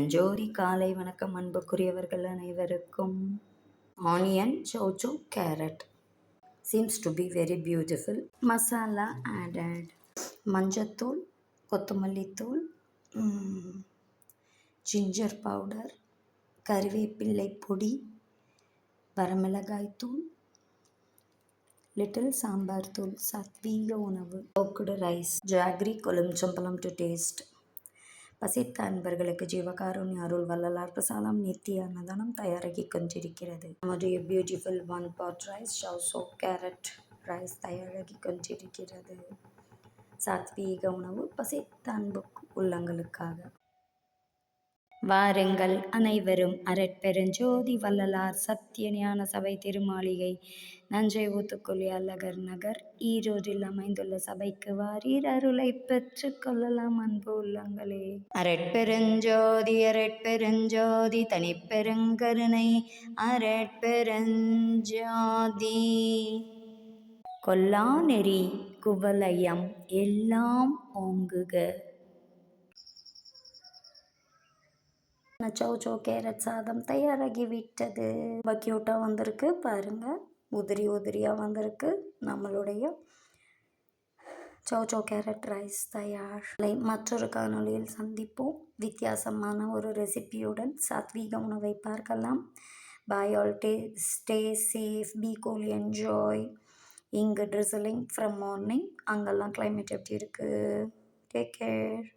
பெருஞ்சோதி காலை வணக்கம் அன்புக்குரியவர்கள் அனைவருக்கும். Onion, chow chow, carrot seems to be very beautiful. Masala added. மஞ்சத்தூள், கொத்தமல்லித்தூள், ஜிஞ்சர் பவுடர், கறிவேப்பிள்ளை பொடி, வரமிளகாய் தூள், லிட்டில் சாம்பார் தூள், சாத்வீக உணவு, cooked ரைஸ், ஜாகரி, கொழும்பச்சம்பழம் டு டேஸ்ட். பசித்த அன்பர்களுக்கு ஜீவகாருண்ய அருள் வள்ளலார் பிரசாதம் நித்திய அன்னதானம் தயாராகி கொண்டிருக்கிறது. நம்முடைய beautiful 1 pot rice, chow chow carrot rice தயாராகி கொண்டிருக்கிறது. சாத்வீக உணவு பசித்த அன்பு உள்ளங்களுக்காக. வாருங்கள் அனைவரும் அரட்பெருஞ்சோதி வள்ளலார் சத்திய ஞான சபை திருமாளிகை நஞ்சை ஊத்துக்குழி அல்லகர் நகர் ஈரோடில் அமைந்துள்ள சபைக்கு வாரீர், அருளை பெற்று கொள்ளலாம் அன்பு உள்ளங்களே. அரட்பெருஞ்சோதி அரட்பெருஞ்சோதி தனிப்பெருங்கருணை அரட்பெருஞ்சோதி கொல்லா நெறி குவலயம் எல்லாம் ஓங்குக. சௌச்சோ கேரட் சாதம் தயாராகிவிட்டது. ரொம்ப க்யூட்டாக வந்திருக்கு பாருங்கள், உதிரி உதிரியாக வந்திருக்கு. நம்மளுடைய சௌச்சோ கேரட் ரைஸ் தயார். மற்றொரு காணொளியில் சந்திப்போம். வித்தியாசமான ஒரு ரெசிபியுடன் சாத்வீக உணவை பார்க்கலாம். Bye all, stay safe, be cool, enjoy. இங்கு ட்ரிசலிங் ஃப்ரம் மார்னிங். அங்கெல்லாம் கிளைமேட் எப்படி இருக்குது? Take care.